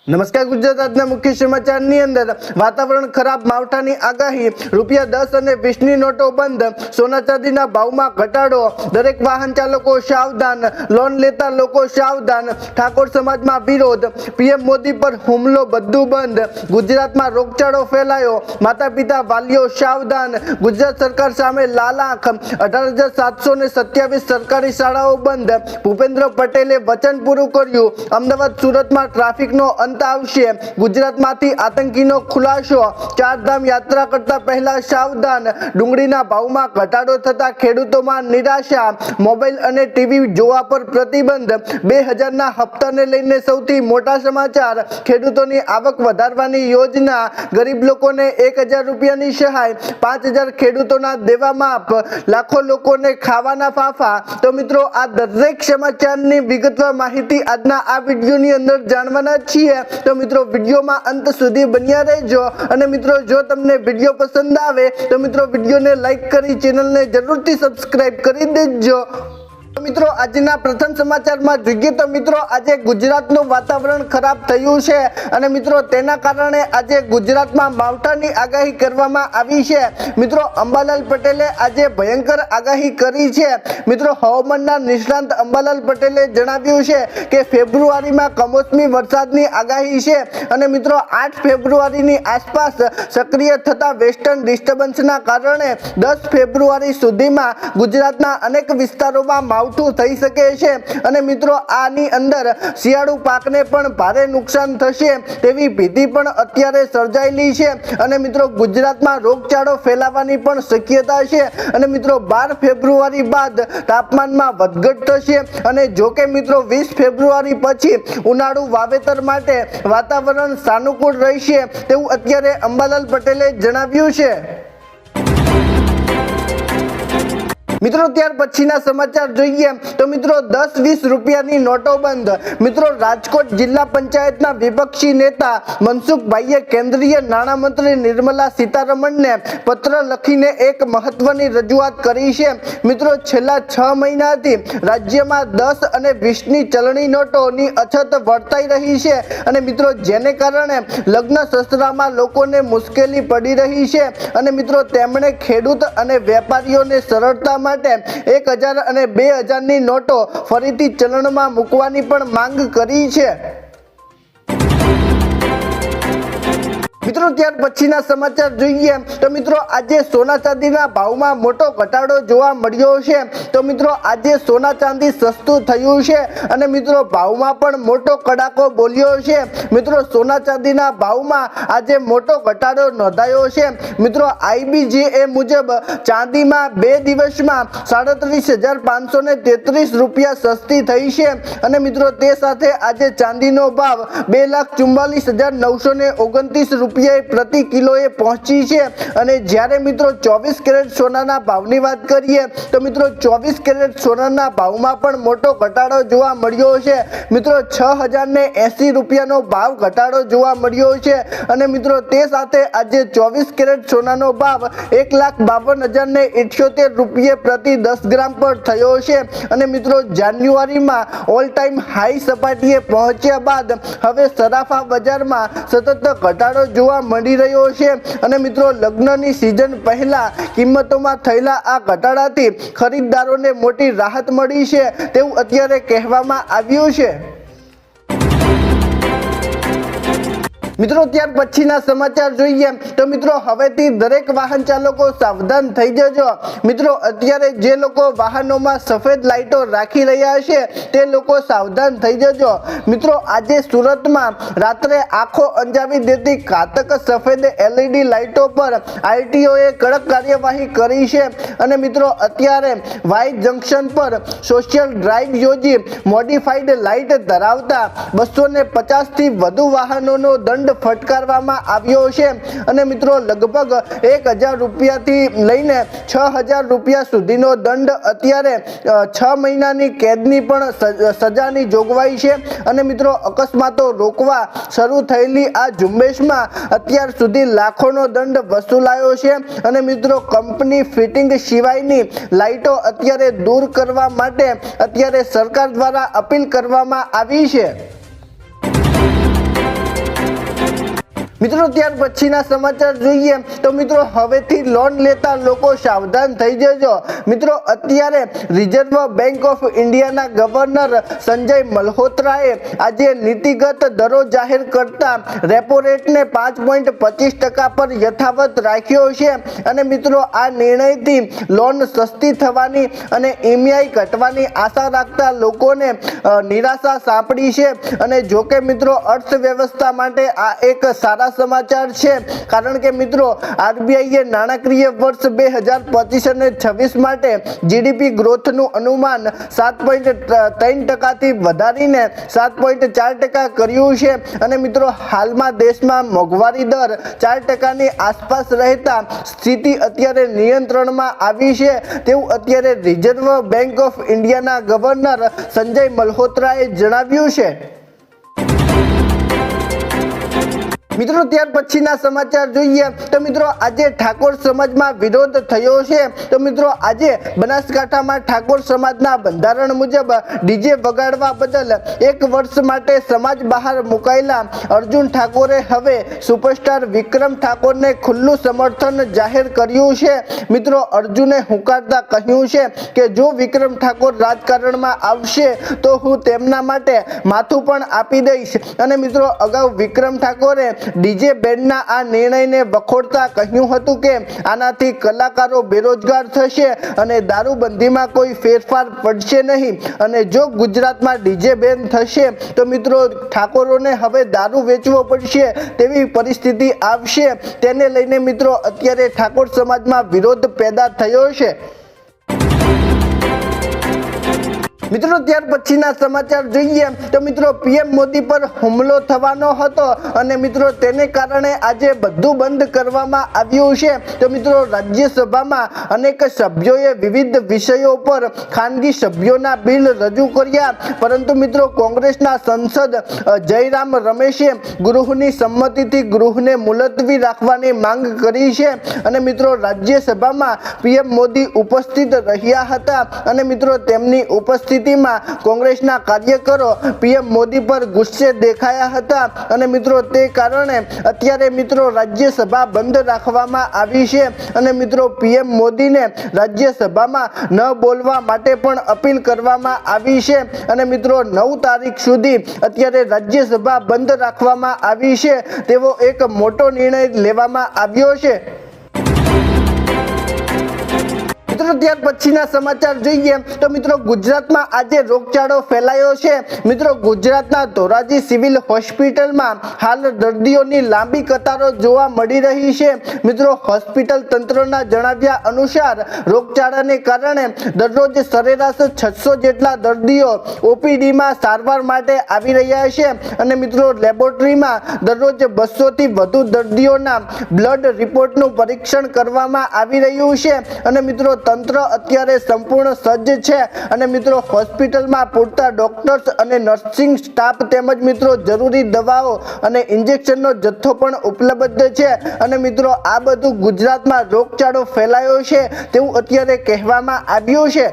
નમસ્કાર ગુજરાત આજના મુખ્ય સમાચારની અંદર વાતાવરણ ખરાબ માવઠાની આગાહી, ₹10 અને 20ની નોટો બંધ, સોના ચાંદીના ભાવમાં ઘટાડો, દરેક વાહન ચાલકો સાવધાન, લોન લેતા લોકો સાવધાન, ઠાકોર સમાજમાં વિરોધ, પીએમ મોદી પર હુમલો, બધું બંધ, ગુજરાતમાં રોગચાળો ફેલાયો, માતા પિતા વાલીઓ સાવધાન, ગુજરાત સરકાર સામે લાલ આંખ, 18,727 સરકારી શાળાઓ બંધ, ભૂપેન્દ્ર પટેલે વચન પૂરું કર્યું, અમદાવાદ સુરતમાં ટ્રાફિકનો અંત આવશે, ગુજરાતમાંથી આતંકીનો ખુલાસો, ચારધામ યાત્રા કરતા પહેલા સાવધાન, ડુંગળીના ભાવમાં ઘટાડો થતા ખેડૂતોમાં નિરાશા, મોબાઈલ અને ટીવી જોવા પર પ્રતિબંધ, 2000ના હપ્તાને લઈને સૌથી મોટા સમાચાર, ખેડૂતોની આવક વધારવાની યોજના, ગરીબ લોકોને ₹1000ની સહાય, 5000 ખેડૂતોના દેવા માફ, લાખો લોકોને ખાવાના ફાફા। તો મિત્રો, આ દરેક સમાચારની વિગતવાર માહિતી આજના આ વિડીયોની અંદર જાણવાના છીએ। તો મિત્રો, વિડીયોમાં અંત સુધી બન્યા રહેજો અને મિત્રો, જો તમને વિડીયો પસંદ આવે તો મિત્રો વિડીયોને લાઈક કરી ચેનલને જરૂરથી સબસ્ક્રાઇબ કરી દેજો। મિત્રો, આજના પ્રથમ સમાચારમાં જોઈએ તો મિત્રો, આજે ગુજરાતનું વાતાવરણ ખરાબ થયું છે અને મિત્રો તેના કારણે આજે ગુજરાતમાં માવઠાની આગાહી કરવામાં આવી છે। મિત્રો, અંબાલાલ પટેલે આજે ભયંકર આગાહી કરી છે। મિત્રો, હવામાનના નિષ્ણાંત અંબાલાલ પટેલે જણાવ્યું છે કે ફેબ્રુઆરીમાં કમોસમી વરસાદની આગાહી છે અને મિત્રો 8 ફેબ્રુઆરીની આસપાસ સક્રિય થતા વેસ્ટર્ન ડિસ્ટર્બન્સના કારણે 10 ફેબ્રુઆરી સુધીમાં ગુજરાતના અનેક વિસ્તારોમાં માવઠું થઈ શકે છે અને મિત્રો આની અંદર શિયાળુ પાકને પણ ભારે નુકસાન થશે તેવી ભીતિ પણ અત્યારે સર્જાયેલી છે અને મિત્રો ગુજરાતમાં રોગચાળો ફેલાવાની પણ શક્યતા છે અને મિત્રો 12 ફેબ્રુઆરી બાદ તાપમાનમાં વધઘટ થશે અને જો કે મિત્રો 20 ફેબ્રુઆરી પછી ઉનાળુ વાવેતર માટે વાતાવરણ સાનુકૂળ રહેશે તેવું અત્યારે અંબાલાલ પટેલે જણાવ્યું છે। મિત્રો, ત્યાર પછીના સમાચાર જોઈએ તો મિત્રો 10-20 રૂપિયાની નોટો બંધ। મિત્રો, રાજકોટ જિલ્લા પંચાયતના વિપક્ષી નેતા મનસુખભાઈએ કેન્દ્રીય નાણામંત્રી નિર્મલા સીતારમણને પત્ર લખીને એક મહત્વની રજૂઆત કરી છે। મિત્રો, છેલ્લા 6 મહિનાથી રાજ્યમાં 10 અને 20ની ચલણી નોટોની અછત વર્તાઈ રહી છે અને મિત્રો જેને કારણે લગ્ન સસરામાં લોકોને મુશ્કેલી પડી રહી છે અને મિત્રો તેમણે ખેડૂત અને વેપારીઓને સરળતા માટે 1000 અને 2000ની નોટો ફરીથી ચલણમાં મૂકવાની પણ માંગ કરી છે। મિત્રો, ત્યાર પછીના સમાચાર જોઈએ તો મિત્રો આજે સોના ચાંદીના ભાવમાં મોટો ઘટાડો જોવા મળ્યો છે। તો મિત્રો આજે સોના ચાંદી સસ્તું થયું છે અને મિત્રો ભાવમાં પણ મોટો કડાકો બોલ્યો છે। મિત્રો, સોના ચાંદીના ભાવમાં આજે મોટો ઘટાડો નોંધાયો છે। મિત્રો, IBJA મુજબ ચાંદીમાં 2 દિવસમાં 37,533 રૂપિયા સસ્તી થઈ છે અને મિત્રો તે સાથે આજે ચાંદીનો ભાવ 2,44,929 રૂપિયા પ્રતિ કિલોએ પહોંચી છે અને જ્યારે મિત્રો 24 કેરેટ સોનાના ભાવની વાત કરીએ તો મિત્રો 24 કેરેટ સોનાના ભાવમાં પણ મોટો ઘટાડો જોવા મળ્યો છે। મિત્રો 6,080 રૂપિયાનો ભાવ ઘટાડો જોવા મળ્યો છે અને મિત્રો તે સાથે આજે 24 કેરેટ સોનાનો ભાવ 1,52,078 રૂપિયા પ્રતિ 10 ગ્રામ પર થયો છે અને મિત્રો જાન્યુઆરીમાં ઓલ ટાઈમ હાઈ સપાટીએ પહોંચ્યા બાદ હવે સરાફા બજારમાં સતત ઘટાડો જોવા મળી રહ્યો છે અને મિત્રો લગ્નની સિઝન પહેલા કિંમતોમાં થયેલા આ ઘટાડાથી ખરીદદારોને મોટી રાહત મળી છે તેવું અત્યારે કહેવામાં આવ્યું છે। મિત્રો, ત્યાર પછીના સમાચાર જોઈએ તો મિત્રો હવેથી દરેક વાહન ચાલકો સાવધાન થઈ જજો। મિત્રો, અત્યારે જે લોકો વાહનોમાં સફેદ લાઇટો રાખી રહ્યા છે તે લોકો સાવધાન થઈ જજો। મિત્રો, આજે સુરતમાં રાત્રે આંખો અંજાવી દેતી ઘાતક સફેદ LED લાઇટો પર RTOએ કડક કાર્યવાહી કરી છે અને મિત્રો અત્યારે વાય જંકશન પર સોશિયલ ડ્રાઈવ યોજી મોડિફાઈડ લાઇટ ધરાવતા 250થી વધુ વાહનોનો દંડ ફટકારવામાં આવ્યો છે અને મિત્રો લગભગ 1000 રૂપિયાથી લઈને 6000 રૂપિયા સુધીનો દંડ અત્યારે 6 મહિનાની કેદની પણ સજાની જોગવાઈ છે અને મિત્રો અકસ્માતો રોકવા શરૂ થયેલી આ ઝુંબેશમાં અત્યાર સુધી લાખોનો દંડ વસૂલાયો છે અને મિત્રો કંપની ફિટિંગ સિવાયની લાઇટો અત્યારે દૂર કરવા માટે અત્યારે સરકાર દ્વારા અપીલ કરવામાં આવી છે। મિત્રો ત્યાર પછીના સમાચાર જોઈએ તો મિત્રો હવેથી લોન લેતા લોકો સાવધાન થઈ જજો। મિત્રો અત્યારે રિઝર્વ બેંક ઓફ ઇન્ડિયાના ગવર્નર સંજય મલ્હોત્રાએ આજે નીતિગત દરો જાહેર કરતા રેપો રેટને 5.25% પર યથાવત રાખ્યો છે અને મિત્રો આ નિર્ણયથી લોન સસ્તી થવાની અને ઈએમઆઈ ઘટવાની આશા રાખતા લોકોને નિરાશા સાંપડી છે અને જોકે મિત્રો અર્થવ્યવસ્થા માટે આ એક સારા સમાચાર છે કારણ કે મિત્રો આરબીઆઈએ નાણાકીય વર્ષ 2025 અને 26 માટે જીડીપી ગ્રોથનું અનુમાન 7.3% થી વધારીને 7.4% કર્યું છે અને મિત્રો હાલમાં દેશમાં મોંઘવારી દર 4% ની આસપાસ રહેતા સ્થિતિ અત્યારે નિયંત્રણમાં આવી છે તેવું અત્યારે રિઝર્વ બેંક ઓફ ઇન્ડિયાના ગવર્નર સંજય મલ્હોત્રાએ જણાવ્યું છે। મિત્રો ત્યાર પછીના સમાચાર જોઈએ તો મિત્રો આજે ઠાકોર સમાજમાં વિરોધ થયો છે। તો મિત્રો આજે બનાસકાંઠામાં ઠાકોર સમાજના બંધારણ મુજબ ડીજે વગાડવા બદલ 1 વર્ષ માટે સમાજ બહાર મુકાયેલા અર્જુન ઠાકોરે હવે સુપરસ્ટાર વિક્રમ ઠાકોરને ખુલ્લું સમર્થન જાહેર કર્યું છે। મિત્રો અર્જુને હુંકારતા કહ્યું છે કે જો વિક્રમ ઠાકોર રાજકારણમાં આવશે તો હું તેમના માટે માથું પણ આપી દઈશ અને મિત્રો અગાઉ વિક્રમ ઠાકોરે ડીજે બેન્ડના આ નિર્ણયને વખોડતા કહ્યું હતું કે આનાથી કલાકારો બેરોજગાર થશે અને દારૂબંધીમાં કોઈ ફેરફાર પડશે નહીં અને જો ગુજરાતમાં ડીજે બેન થશે તો મિત્રો ઠાકોરોને હવે દારૂ વેચવો પડશે તેવી પરિસ્થિતિ આવશે। તેને લઈને મિત્રો અત્યારે ઠાકોર સમાજમાં વિરોધ પેદા થયો છે। મિત્રો ત્યાર પછીના સમાચાર જોઈએ તો મિત્રો પીએમ મોદી પર હુમલો થવાનો હતો અને મિત્રો તેને કારણે આજે બધું બંધ કરવામાં આવ્યું છે। તો મિત્રો રાજ્યસભામાં અનેક સભ્યોએ વિવિધ વિષયો પર ખાનગી સભ્યોના બિલ રજૂ કર્યા પરંતુ મિત્રો કોંગ્રેસના સાંસદ જયરામ રમેશે ગૃહની સંમતિથી ગૃહને મુલતવી રાખવાની માંગ કરી છે અને મિત્રો રાજ્યસભામાં પીએમ મોદી ઉપસ્થિત રહ્યા હતા અને મિત્રો તેમની ઉપસ્થિતિ કોંગ્રેસના કાર્યકરો પીએમ મોદી પર ગુસ્સે દેખાયા હતા અને મિત્રો તે કારણે અત્યારે મિત્રો રાજ્યસભા બંધ રાખવામાં આવી છે અને મિત્રો પીએમ મોદીને રાજ્યસભામાં ન બોલવા માટે પણ અપીલ કરવામાં આવી છે અને મિત્રો 9 તારીખ સુધી અત્યારે રાજ્યસભા બંધ રાખવામાં આવી છે તેવો એક મોટો નિર્ણય લેવામાં આવ્યો છે। મિત્રો ત્યાર પછીના સમાચાર જોઈએ તો મિત્રો ગુજરાતમાં આજે રોગચાળો ફેલાયો છે। મિત્રો ગુજરાતના ધોરાજી સિવિલ હોસ્પિટલમાં હાલ દર્દીઓની લાંબી કતારો જોવા મળી રહી છે। મિત્રો હોસ્પિટલ તંત્રના જણાવ્યા અનુસાર રોગચાળાને કારણે દરરોજ સરેરાશ 600 જેટલા દર્દીઓ ઓપીડીમાં સારવાર માટે આવી રહ્યા છે અને મિત્રો લેબોરેટરીમાં દરરોજ 200 થી વધુ દર્દીઓના બ્લડ રિપોર્ટનું પરીક્ષણ કરવામાં આવી રહ્યું છે અને મિત્રો તંત્ર અત્યારે સંપૂર્ણ સજ્જ છે અને મિત્રો હોસ્પિટલમાં પૂરતા ડોક્ટર્સ અને નર્સિંગ સ્ટાફ તેમજ મિત્રો જરૂરી દવાઓ અને ઇન્જેક્શનનો જથ્થો પણ ઉપલબ્ધ છે અને મિત્રો આ બધું ગુજરાતમાં રોગચાળો ફેલાયો છે તેવું અત્યારે કહેવામાં આવ્યું છે।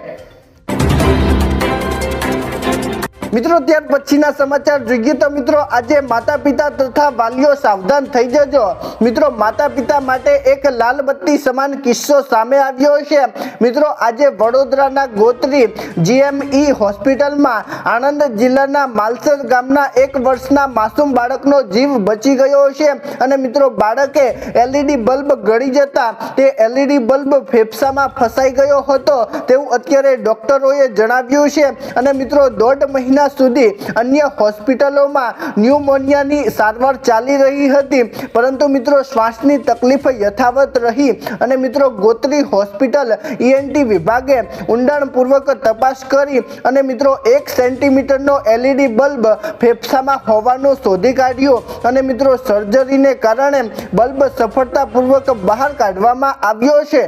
મિત્રો ત્યાર પછીના સમાચાર જોઈએ તો મિત્રો આજે માતા પિતા તથા વાલીઓ સાવધાન થઈ જજો। મિત્રો માતા પિતા માટે એક લાલ બત્તી સમાન કિસ્સો સામે આવ્યો છે। મિત્રો આજે વડોદરાના ગોત્રી જીએમઈ હોસ્પિટલમાં આણંદ જિલ્લાના માલસર ગામના 1 વર્ષના માસૂમ બાળકનો જીવ બચી ગયો છે અને મિત્રો બાળકે એલઈડી બલ્બ ગળી જતા તે એલઈડી બલ્બ ફેફસામાં ફસાઈ ગયો હતો તેવું અત્યારે ડોક્ટરોએ જણાવ્યું છે અને મિત્રો 1.5 મહિના સુધી અન્ય હોસ્પિટલોમાં ન્યુમોનિયાની સારવાર ચાલી રહી હતી પરંતુ મિત્રો શ્વાસની તકલીફ યથાવત રહી અને મિત્રો ગોત્રી હોસ્પિટલ ઈએનટી વિભાગે ઊંડાણપૂર્વક તપાસ કરી અને મિત્રો 1 સેન્ટીમીટરનો એલઈડી બલ્બ ફેફસામાં હોવાનું શોધી કાઢ્યું અને મિત્રો સર્જરીને કારણે બલ્બ સફળતાપૂર્વક બહાર કાઢવામાં આવ્યો છે।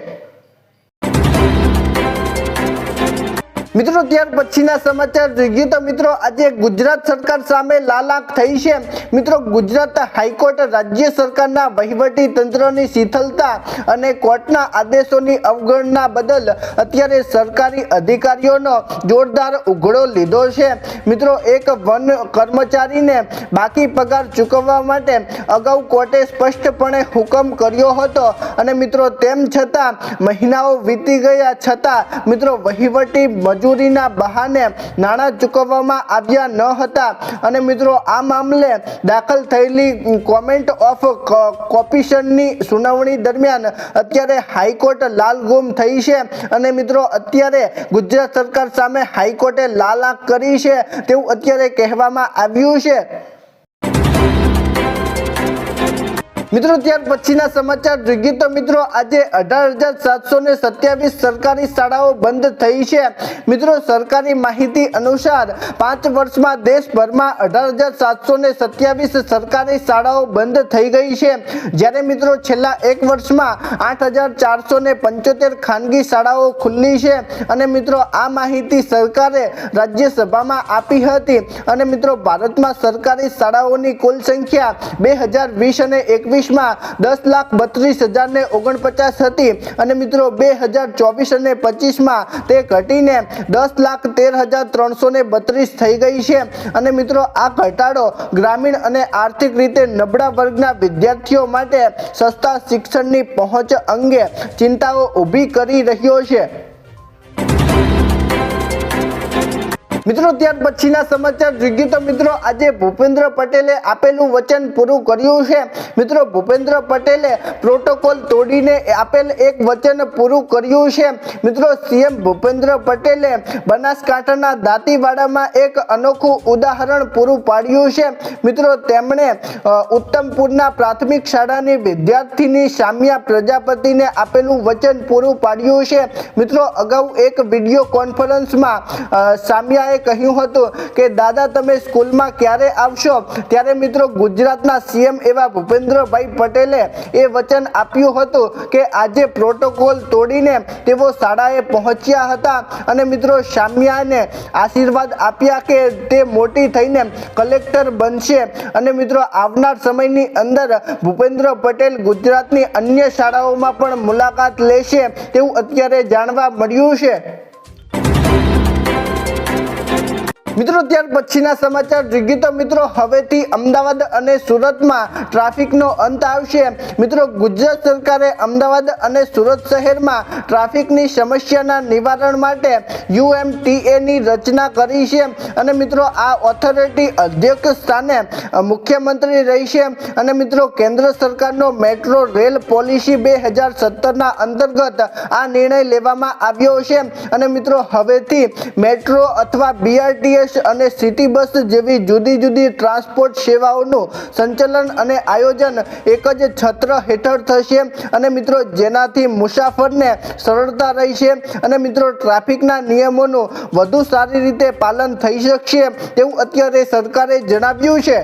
મિત્રો ત્યાર પછીના સમાચાર જોઈએ તો મિત્રો આજે ગુજરાત સરકાર સામે લાલાક થઈ છે। મિત્રો ગુજરાત હાઈકોર્ટ રાજ્ય સરકારના વહીવટી તંત્રની શિથિલતા અને કોર્ટના આદેશોની અવગણના બદલ અત્યારે સરકારી અધિકારીઓનો જોરદાર ઉઘડો લીધો છે। મિત્રો એક વન કર્મચારીને બાકી પગાર ચૂકવવા માટે અગાઉ કોર્ટે સ્પષ્ટપણે હુકમ કર્યો હતો અને મિત્રો તેમ છતાં મહિનાઓ વીતી ગયા છતાં મિત્રો વહીવટી મજૂરીના બહાને નાણાં ચૂકવવામાં આવ્યા ન હતા અને મિત્રો આ મામલે દાખલ થયેલી કોમેન્ટ ઓફ કોપિશનની સુનાવણી દરમિયાન અત્યારે હાઈકોર્ટ લાલગુમ થઈ છે અને મિત્રો અત્યારે ગુજરાત સરકાર સામે હાઈકોર્ટે લાલાક કરી છે તેવું અત્યારે કહેવામાં આવ્યું છે। મિત્રો ત્યાર પછીના સમાચાર જોઈએ તો મિત્રો આજે 18,727 સરકારી શાળાઓ બંધ થઈ છે। મિત્રો સરકારી માહિતી અનુસાર 5 વર્ષમાં દેશભરમાં 18,727 સરકારી શાળાઓ બંધ થઈ ગઈ છે, જ્યારે મિત્રો છેલ્લા 1 વર્ષમાં 8,475 ખાનગી શાળાઓ ખુલ્લી છે અને મિત્રો આ માહિતી સરકારે રાજ્યસભામાં આપી હતી અને મિત્રો ભારતમાં સરકારી શાળાઓની કુલ સંખ્યા 2020 અને 21 માં 10,32,049 હતી અને મિત્રો 2024 અને 25 માં તે ઘટીને 10,13,332 થઈ ગઈ છે અને મિત્રો આ ઘટાડો ગ્રામીણ અને આર્થિક રીતે નબળા વર્ગના વિદ્યાર્થીઓ માટે સસ્તા શિક્ષણની પહોંચ અંગે ચિંતાઓ ઊભી કરી રહ્યો છે। મિત્રો ત્યાર પછીના સમાચાર જોઈએ તો મિત્રો આજે ભૂપેન્દ્ર પટેલે આપેલું વચન પૂરું કર્યું છે। મિત્રો ભૂપેન્દ્ર પટેલે પ્રોટોકોલ તોડીને આપેલ એક વચન પૂરું કર્યું છે। મિત્રો સીએમ ભૂપેન્દ્ર પટેલે બનાસકાંઠાના દાંતીવાડામાં એક અનોખું ઉદાહરણ પૂરું પાડ્યું છે। મિત્રો તેમણે ઉત્તમપુરના પ્રાથમિક શાળાની વિદ્યાર્થીની સામ્યા પ્રજાપતિને આપેલું વચન પૂરું પાડ્યું છે। મિત્રો અગાઉ એક વિડીયો કોન્ફરન્સમાં સામ્યાએ કહ્યું હતું કે દાદા તમે સ્કૂલમાં ક્યારે આવશો, ત્યારે મિત્રો ગુજરાતના સીએમ એવા ભૂપેન્દ્રભાઈ પટેલે એ વચન આપ્યું હતું કે આજે પ્રોટોકોલ તોડીને તેઓ શાળાએ પહોંચ્યા હતા અને મિત્રો સામ્યાને આશીર્વાદ આપ્યા કે તે મોટી થઈને કલેક્ટર બનશે અને મિત્રો આવનાર સમયની અંદર ભૂપેન્દ્ર પટેલ ગુજરાતની અન્ય શાળાઓમાં પણ મુલાકાત લેશે તેવું અત્યારે જાણવા મળ્યું છે। મિત્રો ત્યાર પછીના સમાચાર જોઈએ તો મિત્રો હવેથી અમદાવાદ અને સુરતમાં ટ્રાફિકનો અંત આવશે। મિત્રો ગુજરાત સરકારે અમદાવાદ અને સુરત શહેરમાં ટ્રાફિકની સમસ્યાના નિવારણ માટે UMTA ની રચના કરી છે અને મિત્રો આ ઓથોરિટી અધ્યક્ષ સ્થાને મુખ્યમંત્રી રહેશે અને મિત્રો કેન્દ્ર સરકારનો મેટ્રો રેલ પોલિસી 2017ના અંતર્ગત આ નિર્ણય લેવામાં આવ્યો છે અને મિત્રો હવેથી મેટ્રો અથવા BRTS અને સિટી બસ જેવી જુદી જુદી ટ્રાન્સપોર્ટ સેવાઓનું સંચાલન અને આયોજન એક જ છત્ર હેઠળ થશે અને મિત્રો જેનાથી મુસાફરને સરળતા રહેશે અને મિત્રો ટ્રાફિકના નિયમોનું વધુ સારી રીતે પાલન થઈ શકશે તેવું અત્યારે સરકારે જણાવ્યું છે।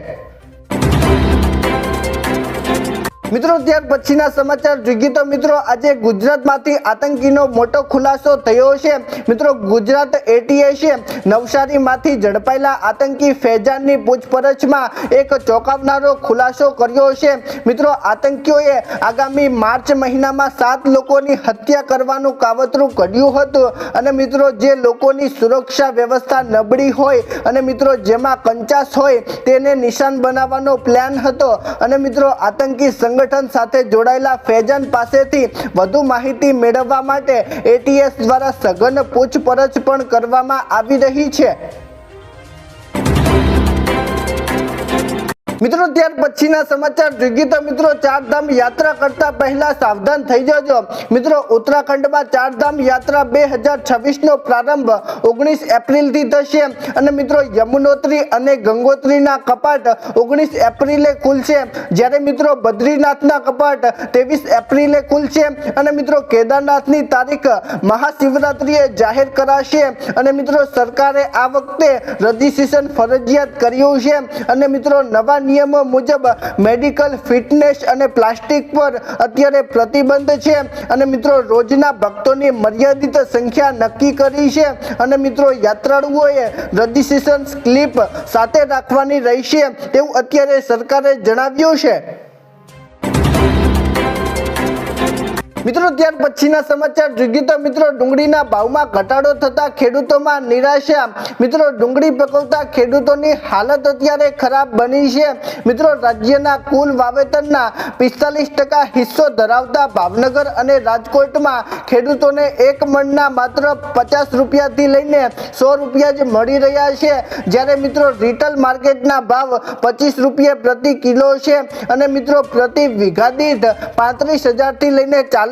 મિત્રો ત્યાર પછીના સમાચાર જોઈએ તો મિત્રો આજે ગુજરાતમાંથી આતંકીનો મોટો ખુલાસો થયો છે। મિત્રો ગુજરાત ATSએ નવસારીમાંથી ઝડપાયેલા આતંકી ફૈઝાનની પૂછપરછમાં એક ચોંકાવનારો ખુલાસો કર્યો છે। મિત્રો આતંકીઓએ આગામી માર્ચ મહિનામાં 7 લોકોની હત્યા કરવાનું કાવતરું ઘડ્યું હતું અને મિત્રો જે લોકોની સુરક્ષા વ્યવસ્થા નબળી હોય અને મિત્રો જેમાં કંચાસ હોય તેને નિશાન બનાવવાનો પ્લાન હતો અને મિત્રો આતંકી સંગઠન સાથે જોડાયેલા ફૈઝાન પાસેથી વધુ માહિતી મેળવવા માટે ATS દ્વારા સઘન પૂછપરછ પણ કરવામાં આવી રહી છે। મિત્રો ત્યાર પછીના સમાચાર જોઈએ તો મિત્રો ચારધામ યાત્રા કરતા પહેલા સાવધાન થઈ જજો। મિત્રો ઉત્તરાખંડમાં ચારધામ યાત્રા 2026નો પ્રારંભ 19 એપ્રિલથી થશે અને મિત્રો યમુનોત્રી અને ગંગોત્રીના કપાટ 19 એપ્રિલે ખુલશે, જ્યારે મિત્રો બદ્રીનાથના કપાટ 23 એપ્રિલે ખુલશે અને મિત્રો કેદારનાથની તારીખ મહાશિવરાત્રિએ જાહેર કરાશે અને મિત્રો સરકારે આ વખતે રજીસ્ટ્રેશન ફરજિયાત કર્યું છે અને મિત્રો નવા નિયમો મુજબ મેડિકલ ફિટનેસ અને પ્લાસ્ટિક પર અત્યારે પ્રતિબંધ છે અને મિત્રો રોજના ભક્તોની મર્યાદિત સંખ્યા નક્કી કરી છે અને મિત્રો યાત્રાળુઓએ રજીસ્ટ્રેશન સ્લિપ સાથે રાખવાની રહેશે તેવું અત્યારે સરકારે જણાવ્યું છે। મિત્રો ત્યાર પછીના સમાચાર જોઈએ તો મિત્રો ડુંગળીના ભાવમાં ઘટાડો થતા ખેડૂતોમાં નિરાશા। મિત્રો ડુંગળી પકવતા ખેડૂતોની હાલત અત્યારે ખરાબ બની છે। મિત્રો રાજ્યના કુલ વાવેતરના 45% હિસ્સો ધરાવતા ભાવનગર અને રાજકોટમાં ખેડૂતોને એક મણના માત્ર 50 રૂપિયાથી લઈને 100 રૂપિયા જ મળી રહ્યા છે, જ્યારે મિત્રો રિટેલ માર્કેટના ભાવ 25 રૂપિયા પ્રતિ કિલો છે અને મિત્રો પ્રતિ વીઘા દીઠ 35,000થી લઈને 40,000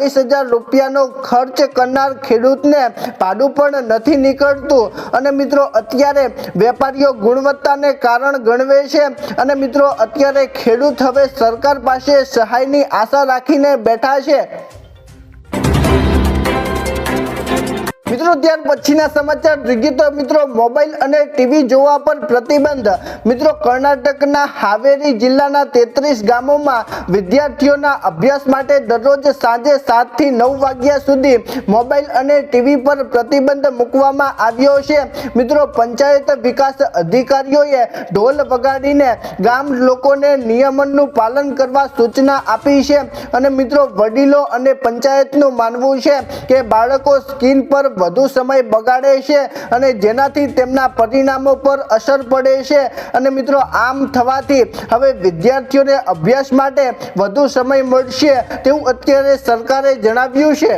રૂપિયાનો ખર્ચ કરનાર ખેડૂતને ભાડું પણ નથી નીકળતું અને મિત્રો અત્યારે વેપારીઓ ગુણવત્તાને કારણ ગણવે છે અને મિત્રો અત્યારે ખેડૂત હવે સરકાર પાસે સહાયની આશા રાખીને બેઠા છે। મિત્રો ત્યાર પછીના સમાચાર જોઈએ તો મિત્રો મોબાઈલ અને ટીવી જોવા પર પ્રતિબંધ। મિત્રો કર્ણાટકના હાવેરી જિલ્લાના 33 ગામોમાં વિદ્યાર્થીઓના અભ્યાસ માટે દરરોજ સાંજે 7 થી 9 વાગ્યા સુધી મોબાઈલ અને ટીવી પર પ્રતિબંધ મૂકવામાં આવ્યો છે। મિત્રો પંચાયત વિકાસ અધિકારીઓએ ઢોલ વગાડીને ગામ લોકોને નિયમનનું પાલન કરવા સૂચના આપી છે અને મિત્રો વડીલો અને પંચાયતનું માનવું છે કે બાળકો સ્ક્રીન પર વધુ સમય બગાડે છે અને જેનાથી તેમના પરિણામો પર અસર પડે છે અને મિત્રો આમ થવાથી હવે વિદ્યાર્થીઓને અભ્યાસ માટે વધુ સમય મળશે તેવું અત્યારે સરકારે જણાવ્યું છે।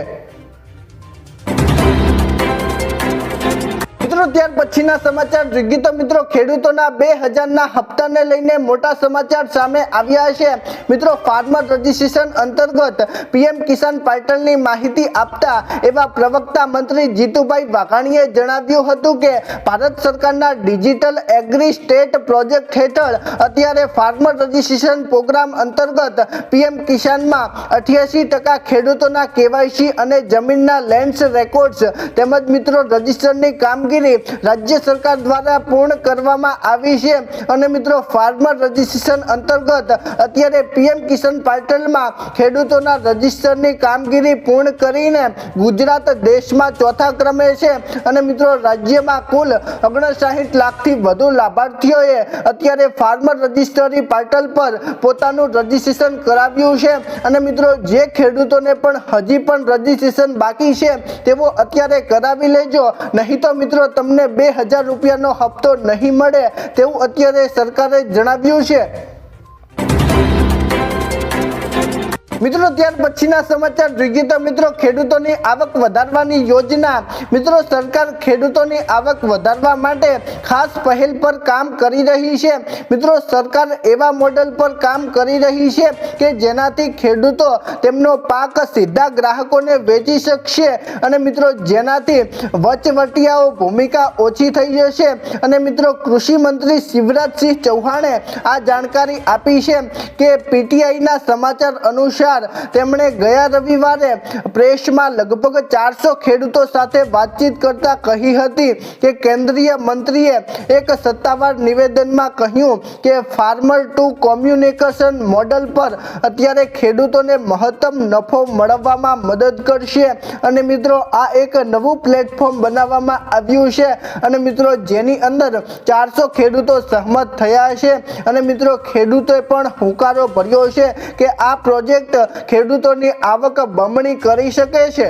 મિત્રો ત્યાર પછીના સમાચાર જોઈએ તો મિત્રો ખેડૂતોના 2000ના હપ્તાને લઈને મોટા સમાચાર સામે આવ્યા છે। મિત્રો ફાર્મર રજીસ્ટ્રેશન અંતર્ગત પીએમ કિસાન પોર્ટલની માહિતી આપતા એવા પ્રવક્તા મંત્રી જીતુભાઈ વાઘાણીએ જણાવ્યું હતું કે ભારત સરકારના ડિજિટલ એગ્રી સ્ટેટ પ્રોજેક્ટ હેઠળ અત્યારે ફાર્મર રજીસ્ટ્રેશન પ્રોગ્રામ અંતર્ગત પીએમ કિસાનમાં 88% ખેડૂતોના કેવાયસી અને જમીનના લેન્ડ રેકોર્ડ્સ તેમજ મિત્રો રજીસ્ટરની કામગીરી રાજ્ય સરકાર દ્વારા પૂર્ણ કરવામાં આવી છે અને મિત્રો ફાર્મર રજીસ્ટ્રેશન અંતર્ગત અત્યારે પીએમ કિસાન પોર્ટલમાં ખેડૂતોના રજીસ્ટરની કામગીરી પૂર્ણ કરીને ગુજરાત દેશમાં ચોથા ક્રમે છે અને મિત્રો રાજ્યમાં કુલ 59 લાખથી વધુ લાભાર્થીઓએ અત્યારે ફાર્મર રજીસ્ટરી પોર્ટલ પર પોતાનું રજીસ્ટ્રેશન કરાવ્યું છે અને મિત્રો જે ખેડૂતોને પણ હજી પણ રજીસ્ટ્રેશન બાકી છે તેઓ અત્યારે કરાવી લેજો, નહીં તો મિત્રો તમને 2000 રૂપિયાનો હપ્તો નહીં મળે તેવું અત્યારે સરકારે જણાવ્યું છે। મિત્રો ત્યાર પછીના સમાચાર જોઈએ તો મિત્રો ખેડૂતોની આવક વધારવાની યોજના। મિત્રો સરકાર ખેડૂતોની આવક વધારવા માટે ખાસ પહેલ પર કામ કરી રહી છે। મિત્રો સરકાર એવા મોડેલ પર કામ કરી રહી છે કે જેનાથી ખેડૂતો તેમનો પાક સીધા ગ્રાહકોને વેચી શકશે અને મિત્રો જેનાથી વચવટિયાઓ ભૂમિકા ઓછી થઈ જશે અને મિત્રો કૃષિ મંત્રી શિવરાજસિંહ ચૌહાણે આ જાણકારી આપી છે કે પીટીઆઈના સમાચાર અનુસાર તેમણે ગયા રવિવારે પ્રેસમાં લગભગ 400 ખેડૂતો સાથે વાતચીત કરતા કહી હતી કે કેન્દ્રીય મંત્રીએ એક સત્તાવાર નિવેદનમાં કહ્યું કે ફાર્મર ટુ કોમ્યુનિકેશન મોડલ પર અત્યારે ખેડૂતોને મહત્તમ નફો મેળવવામાં મદદ કરશે અને મિત્રો આ એક નવું પ્લેટફોર્મ બનાવવામાં આવ્યું છે અને મિત્રો જેની અંદર 400 ખેડૂતો સહમત થયા છે અને મિત્રો ખેડૂતોએ પણ હુંકારો ભર્યો છે કે આ પ્રોજેક્ટ ખેડૂતોની આવક બમણી કરી શકે છે।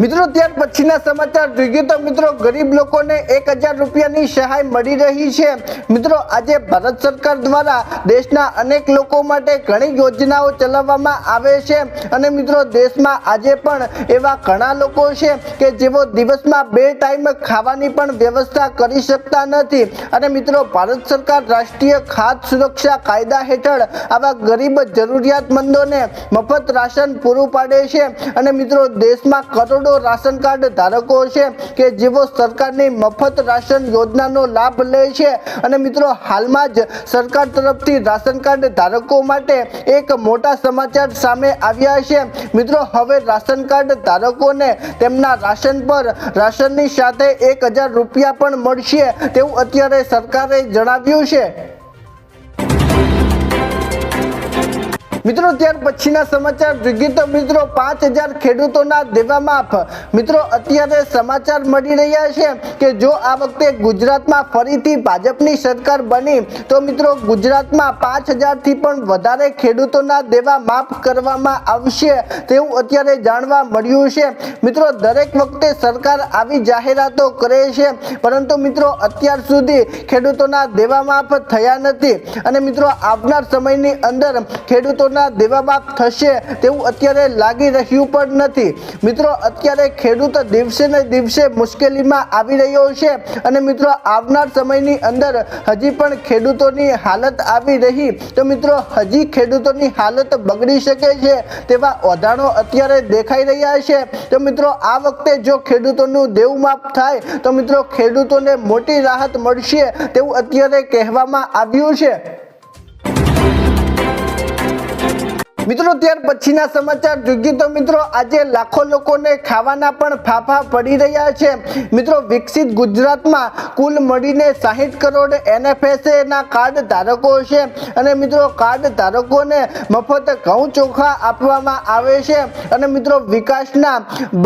મિત્રો ત્યાર પછીના સમાચાર જોઈએ તો મિત્રો ગરીબ લોકોને 1000 રૂપિયાની સહાય મળી રહી છે। મિત્રો આજે ભારત સરકાર દ્વારા દેશના અનેક લોકો માટે ઘણી યોજનાઓ ચલાવવામાં આવે છે અને મિત્રો દેશમાં આજે પણ એવા ઘણા લોકો છે કે જેઓ દિવસમાં 2 ટાઈમ ખાવાની પણ વ્યવસ્થા કરી શકતા નથી અને મિત્રો ભારત સરકાર રાષ્ટ્રીય ખાદ્ય સુરક્ષા કાયદા હેઠળ આવા ગરીબ જરૂરિયાતમંદોને મફત રાશન પૂરું પાડે છે અને મિત્રો દેશમાં કરોડો તો રાશન કાર્ડ ધારકો છે કે જેઓ સરકારની મફત રાશન યોજનાનો લાભ લે છે અને મિત્રો હાલમાં જ સરકાર તરફથી રાશન કાર્ડ ધારકો માટે એક મોટા સમાચાર સામે આવ્યા છે। મિત્રો હવે રાશન કાર્ડ ધારકોને તેમના રાશન પર રાશનની સાથે 1000 રૂપિયા પણ મળશે તેવું અત્યારે સરકારે જણાવ્યું છે। મિત્રો ત્યાર પછીના સમાચાર જોઈએ તો મિત્રો 5000 ખેડૂતોના દેવા માફ। મિત્રો અત્યારે સમાચાર મળી રહ્યા છે કે જો આ વખતે ગુજરાતમાં ફરીથી ભાજપની સરકાર બની તો મિત્રો ગુજરાતમાં 5000 થી પણ વધારે ખેડૂતોના દેવા માફ કરવામાં આવશે તેવું અત્યારે જાણવા મળ્યું છે। મિત્રો દરેક વખતે સરકાર આવી જાહેરાતો કરે છે પરંતુ મિત્રો અત્યાર સુધી ખેડૂતોના દેવા માફ થયા નથી અને મિત્રો આવનાર સમયની અંદર ખેડૂતો દેવા માફ થશે તેવું અત્યારે લાગી રહ્યું પણ નથી। મિત્રો અત્યારે ખેડૂત દિવસે ને દિવસે મુશ્કેલીમાં આવી રહ્યો છે અને મિત્રો આવનાર સમયની અંદર હજી પણ ખેડૂતોની હાલત આવી રહી તો મિત્રો હજી ખેડૂતોની હાલત બગડી શકે છે તેવા ઓધાણો અત્યારે દેખાઈ રહ્યા છે। તો મિત્રો આ વખતે જો ખેડૂતોનું દેવું માફ થાય તો મિત્રો ખેડૂતોને મોટી રાહત મળશે તેવું અત્યારે કહેવામાં આવ્યું છે। મિત્રો ત્યાર પછીના સમાચાર જોઈએ તો મિત્રો આજે લાખો લોકોને ખાવાના પણ ફાફા પડી રહ્યા છે। મિત્રો વિકસિત ગુજરાતમાં કુલ મળીને 60 કરોડ NFSA ના કાર્ડ ધારકો છે અને મિત્રો કાર્ડ ધારકોને મફત ઘઉં ચોખા આપવામાં આવે છે અને મિત્રો વિકાસના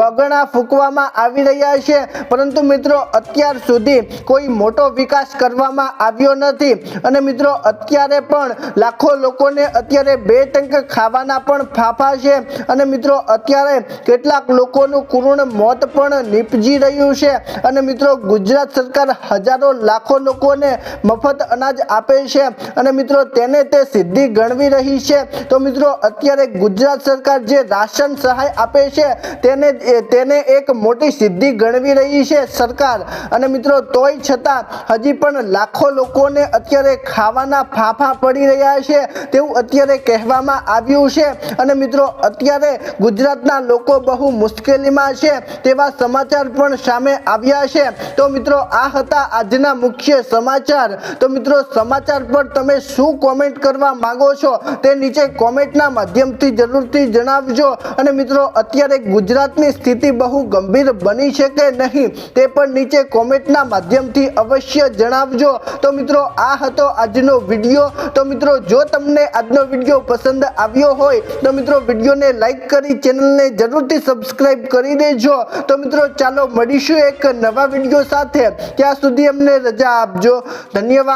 બગડા ફૂંકવામાં આવી રહ્યા છે પરંતુ મિત્રો અત્યાર સુધી કોઈ મોટો વિકાસ કરવામાં આવ્યો નથી અને મિત્રો અત્યારે પણ લાખો લોકોને અત્યારે 2 ટંક ખાવાના પણ ફાફા છે અને મિત્રો અત્યારે કેટલાક લોકોનું કરુણ મોત પણ નીપજી રહ્યું છે અને મિત્રો ગુજરાત સરકાર હજારો લાખો લોકોને મફત અનાજ આપે છે અને મિત્રો તેને તે સિદ્ધિ ગણવી રહી છે। તો મિત્રો અત્યારે ગુજરાત સરકાર જે રાશન સહાય આપે છે તેને એક મોટી સિદ્ધિ ગણવી રહી છે સરકાર અને મિત્રો તોય છતાં હજી પણ લાખો લોકોને અત્યારે ખાવાના ફાફા પડી રહ્યા છે તેવું અત્યારે કહેવામાં આવ્યું છે અને મિત્રો અત્યારે ગુજરાતના લોકો બહુ મુશ્કેલીમાં છે તેવા સમાચાર પણ સામે આવ્યા છે। તો મિત્રો આ હતા આજના મુખ્ય સમાચાર। તો મિત્રો સમાચાર પર તમે શું કોમેન્ટ કરવા માંગો છો તે નીચે કોમેન્ટના માધ્યમથી જરૂરથી જણાવજો અને મિત્રો અત્યારે ગુજરાતની સ્થિતિ બહુ ગંભીર બની છે કે નહીં તે પણ નીચે કોમેન્ટના માધ્યમથી અવશ્ય જણાવજો। તો મિત્રો આ હતો આજનો વિડીયો। તો મિત્રો જો તમને આજનો વિડીયો પસંદ આવ્યો હોય તો મિત્રો વિડીયોને લાઈક કરી ચેનલને જરૂરથી સબસ્ક્રાઇબ કરી દેજો। તો મિત્રો ચાલો મળીશું એક નવા વિડીયો સાથે, ત્યાં સુધી અમને રજા આપજો। ધન્યવાદ।